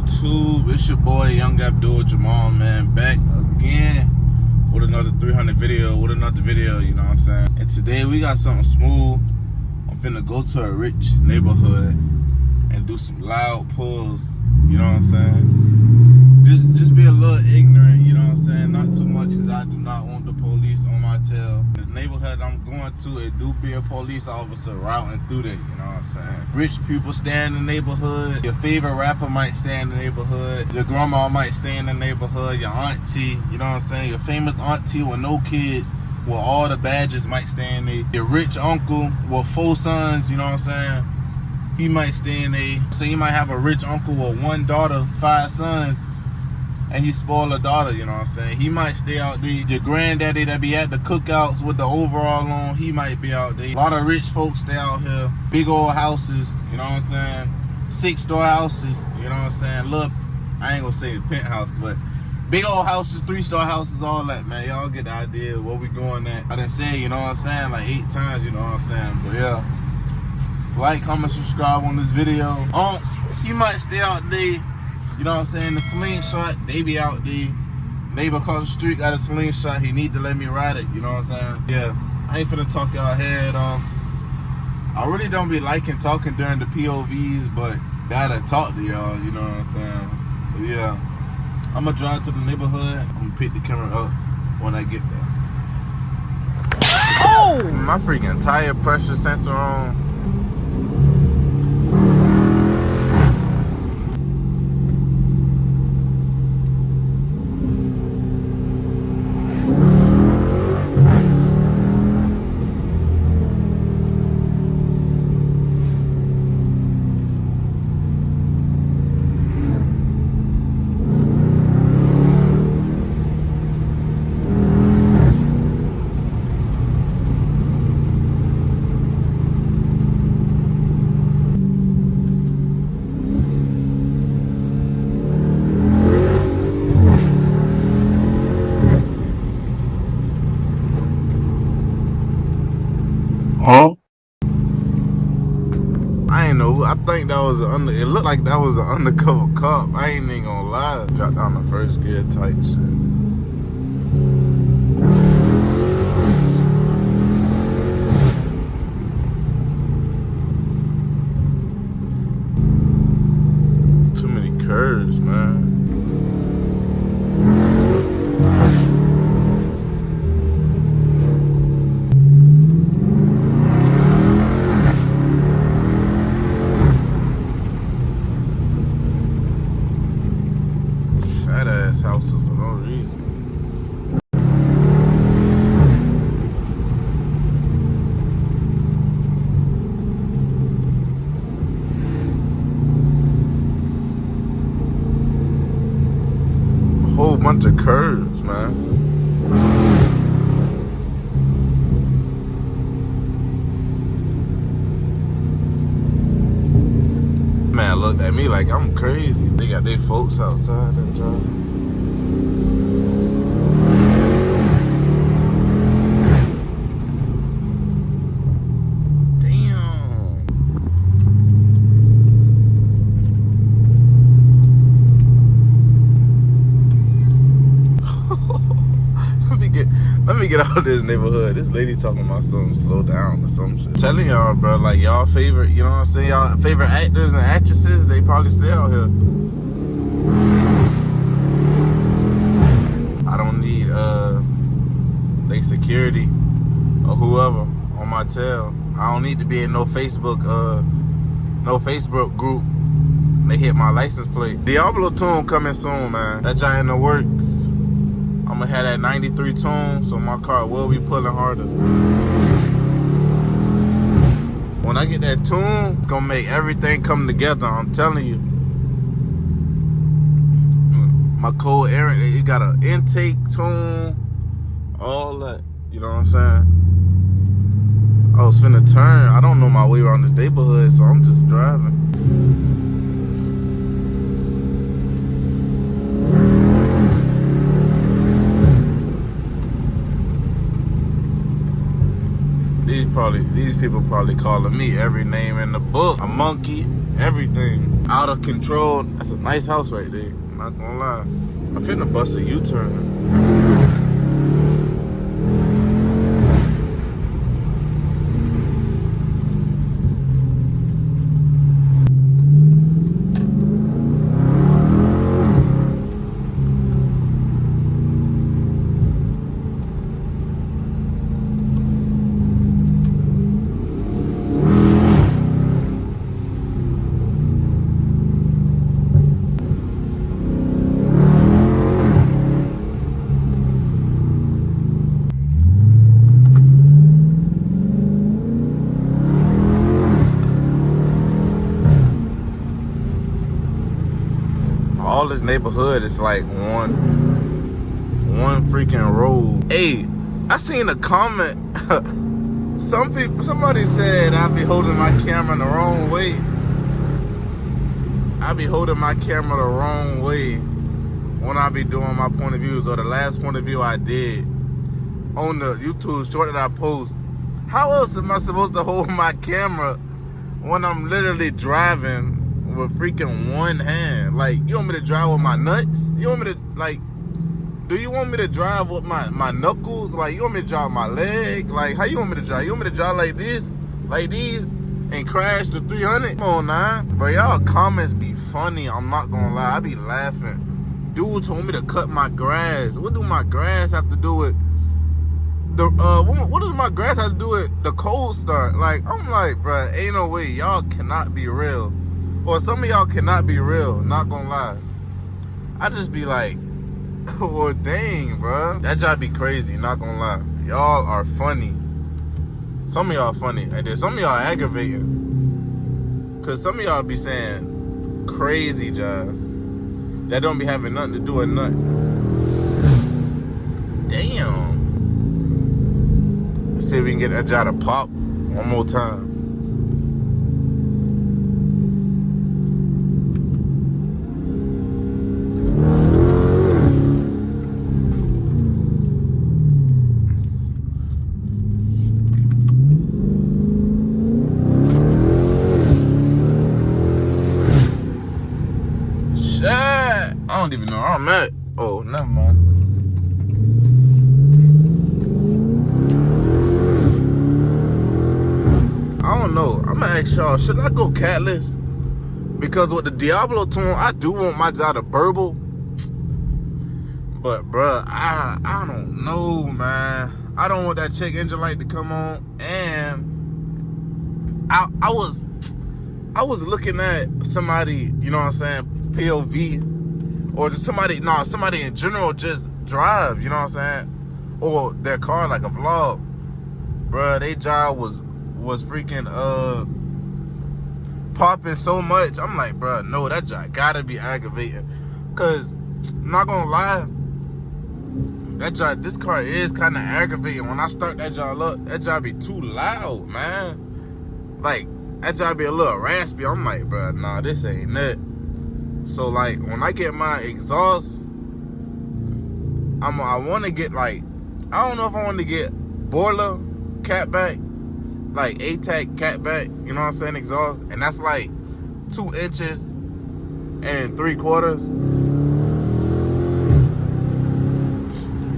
YouTube? It's your boy Young Abdul Jamal, man, back again with another 300 video, you know what I'm saying? And today we got something smooth. I'm finna go to a rich neighborhood and do some loud pulls, you know what I'm saying? Just be a little ignorant, you know what I'm saying? Not too much, because I do not want the police on my tail. The neighborhood I'm going to, it do be a police officer routing through there, you know what I'm saying? Rich people stay in the neighborhood. Your favorite rapper might stay in the neighborhood. Your grandma might stay in the neighborhood. Your auntie, you know what I'm saying? Your famous auntie with no kids, with all the badges, might stay in there. Your rich uncle with 4 sons, you know what I'm saying? He might stay in there. So you might have a rich uncle with 1 daughter, 5 sons, and he spoil a daughter, you know what I'm saying? He might stay out there. Your granddaddy that be at the cookouts with the overall on, he might be out there. A lot of rich folks stay out here. Big old houses, you know what I'm saying? 6-story houses, you know what I'm saying? Look, I ain't gonna say the penthouse, but big old houses, 3-star houses, all that, man. Y'all get the idea of where we going at. I done said, you know what I'm saying, like 8 times, you know what I'm saying? But yeah, like, comment, subscribe on this video. He might stay out there. You know what I'm saying? The slingshot, they be out there. Neighbor across the street got a slingshot. He need to let me ride it. You know what I'm saying? Yeah. I ain't finna talk y'all head off. I really don't be liking talking during the POVs, but gotta talk to y'all. You know what I'm saying? But yeah. I'm gonna drive to the neighborhood. I'm gonna pick the camera up when I get there. Oh! My freaking tire pressure sensor on. Huh? I ain't know. I think that was it looked like that was an undercover cop. I ain't even gonna lie. Dropped down the first gear type shit. Too many curves, man. Fat-ass houses for no reason. A whole bunch of curves, man. Man looked at me like I'm crazy. They got their folks outside and driving. Let me get out of this neighborhood. This lady talking about something, slow down or some shit. Telling y'all, bro, like y'all favorite, you know what I'm saying? Y'all favorite actors and actresses, they probably stay out here. I don't need they security or whoever on my tail. I don't need to be in no Facebook group. They hit my license plate. Diablo tune coming soon, man. That giant in the works. I'm gonna have that 93 tune, so my car will be pulling harder. When I get that tune, it's gonna make everything come together, I'm telling you. My cold air, it got an intake tune, all that, you know what I'm saying? I was finna turn, I don't know my way around this neighborhood, so I'm just driving. These these people probably calling me every name in the book. A monkey, everything. Out of control. That's a nice house right there. I'm not gonna lie. I'm finna bust a U-turn. All this neighborhood is like one freaking road. Hey, I seen a comment. Somebody said I be holding my camera the wrong way. I be holding my camera the wrong way when I be doing my point of views, or the last point of view I did on the YouTube short that I post. How else am I supposed to hold my camera when I'm literally driving with freaking one hand? Like, you want me to drive with my nuts? You want me to, like, do you want me to drive with my knuckles? Like, you want me to drive my leg? Like, how you want me to drive? You want me to drive like this? Like these? And crash the 300? Come on now. Bro, y'all comments be funny. I'm not gonna lie. I be laughing. Dude told me to cut my grass. What do my grass have to do with the, what does my grass have to do with the cold start? Like, I'm like, bro, ain't no way. Y'all cannot be real. Or some of y'all cannot be real, not gonna lie. I just be like, oh dang, bro. That job be crazy, not gonna lie. Y'all are funny. Some of y'all funny. And then some of y'all aggravating. Cause some of y'all be saying crazy job that don't be having nothing to do with nothing. Damn. Let's see if we can get that job to pop one more time. I don't even know where I'm at. Oh, never mind. I don't know. I'm gonna ask y'all, should I go catless? Because with the Diablo tune, I do want my job to burble. But bruh, I don't know, man. I don't want that check engine light to come on. And I was looking at somebody, you know what I'm saying, POV. Or somebody in general just drive, you know what I'm saying? Or their car, like a vlog. Bruh, they job was freaking popping so much. I'm like, bruh, no, that job gotta be aggravating. Cause, I'm not gonna lie, this car is kinda aggravating. When I start that job up, that job be too loud, man. Like, that job be a little raspy. I'm like, bruh, nah, this ain't it. So like when I get my exhaust, I want to get like, I don't know if I want to get boiler catback, like ATAC catback, you know what I'm saying, exhaust, and that's like 2 inches and 3/4.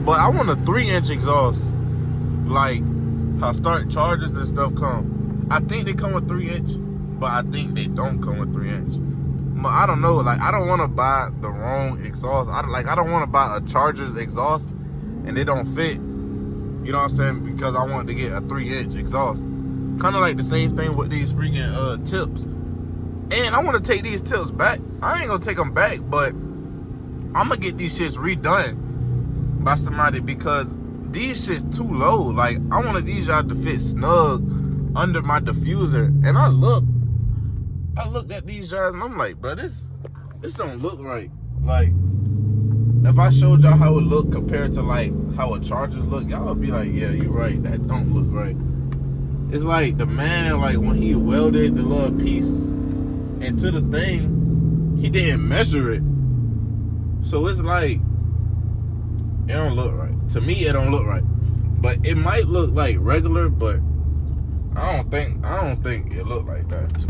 But I want a 3-inch exhaust, like how start chargers and stuff come. I think they come with 3-inch, but I think they don't come with 3-inch. I don't know, like, I don't want to buy the wrong exhaust. I don't want to buy a Charger's exhaust and it don't fit, you know what I'm saying, because I wanted to get a 3-inch exhaust. Kind of like the same thing with these freaking tips. And I want to take these tips back. I ain't gonna take them back, but I'm gonna get these shits redone by somebody because these shits too low. Like, I wanted these y'all to fit snug under my diffuser, and I looked at these guys and I'm like, bro, this don't look right. Like, if I showed y'all how it look compared to like how a Chargers look, y'all would be like, yeah, you right, that don't look right. It's like the man, like when he welded the little piece into the thing, he didn't measure it. So it's like, it don't look right. To me, it don't look right. But it might look like regular, but I don't think it looked like that.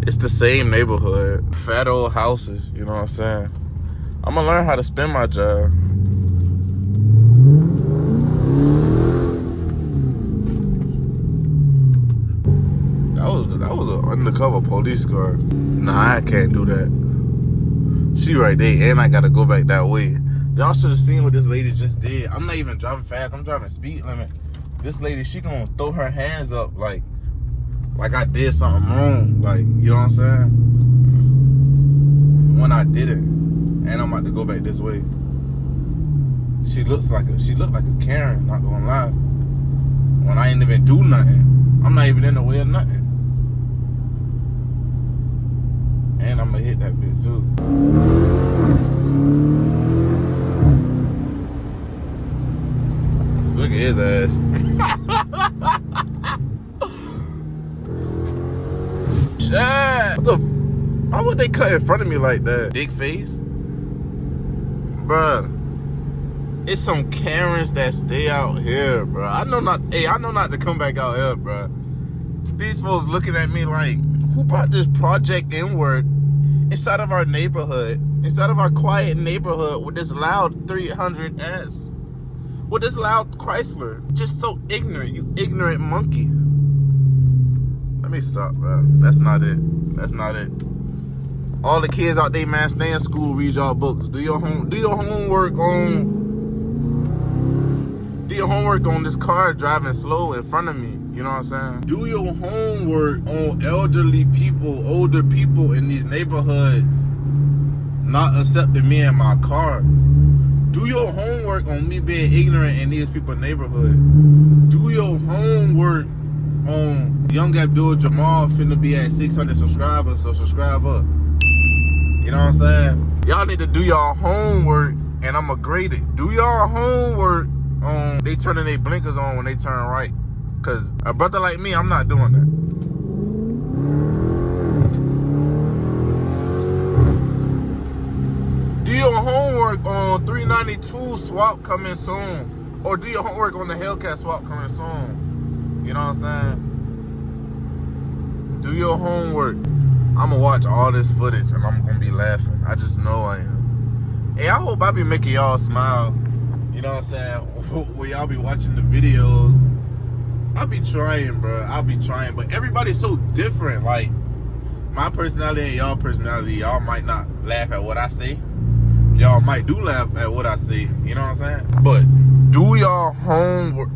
It's the same neighborhood, fat old houses. You know what I'm saying? I'm gonna learn how to spin my job. That was an undercover police car. Nah, I can't do that. She right there, and I gotta go back that way. Y'all should have seen what this lady just did. I'm not even driving fast. I'm driving speed limit. This lady, she gonna throw her hands up like I did something wrong. Like, you know what I'm saying? When I did it, and I'm about to go back this way. She looked like a Karen. Not gonna lie. When I ain't even do nothing. I'm not even in the way of nothing. And I'm gonna hit that bitch too. Look at his ass. Shit. What the why would they cut in front of me like that? Dick face? Bruh. It's some Karens that stay out here, bruh. I know not to come back out here, bruh. These folks looking at me like, who brought this project inward inside of our neighborhood, inside of our quiet neighborhood with this loud 300S, with this loud Chrysler? Just so ignorant, you ignorant monkey. Let me stop, bro. That's not it. That's not it. All the kids out there, man, stay in school, read y'all books. Do your homework on this car driving slow in front of me. You know what I'm saying? Do your homework on elderly people, older people in these neighborhoods not accepting me in my car. Do your homework on me being ignorant in these people's neighborhood. Do your homework on Young Abdul Jamal finna be at 600 subscribers, so subscribe up. You know what I'm saying? Y'all need to do y'all homework, and I'ma grade it. Do y'all homework on they turning their blinkers on when they turn right. Cause a brother like me, I'm not doing that. Do your homework on 392 swap coming soon. Or do your homework on the Hellcat swap coming soon. You know what I'm saying? Do your homework. I'ma watch all this footage and I'm gonna be laughing. I just know I am. Hey, I hope I be making y'all smile. You know what I'm saying? When y'all be watching the videos. I'll be trying, bro. I'll be trying. But everybody's so different. Like, my personality and y'all personality, y'all might not laugh at what I say. Y'all might do laugh at what I say. You know what I'm saying? But do y'all homework.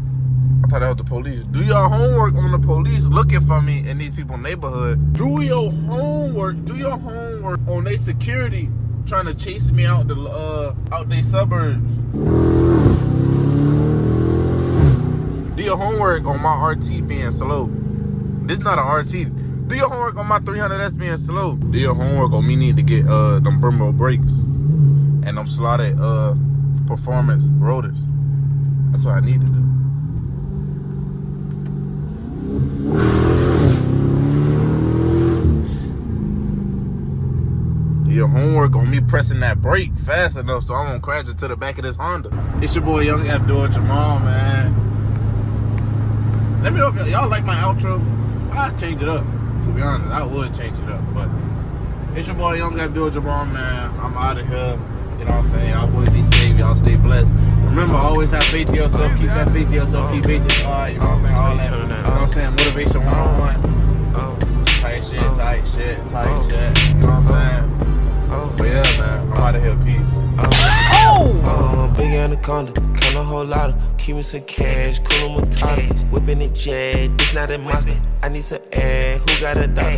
I thought that was the police. Do y'all homework on the police looking for me in these people's neighborhood. Do your homework. Do your homework on their security trying to chase me out their suburbs. Do your homework on my RT being slow. This is not an RT. Do your homework on my 300S being slow. Do your homework on me needing to get them Brembo brakes and them slotted performance rotors. That's what I need to do. Do your homework on me pressing that brake fast enough so I won't crash into the back of this Honda. It's your boy Young Abdul Jamal, man. Let me know if y'all like my outro. I'd change it up. To be honest, I would change it up. But it's your boy Young Abdul Jamal, man. I'm out of here. You know what I'm saying? Y'all boys be safe. Y'all stay blessed. Remember, always have faith in yourself. Keep that faith in yourself. Keep faith in your heart. You know what I'm saying? All that. You know what I'm saying? Motivation 101. Tight shit. You know what I'm saying? But yeah, man. I'm out of here. Peace. Big anaconda, count a whole lot of. Keep me some cash, cool matata, whipping it jet. This not a monster. I need some air. Who got a dollar?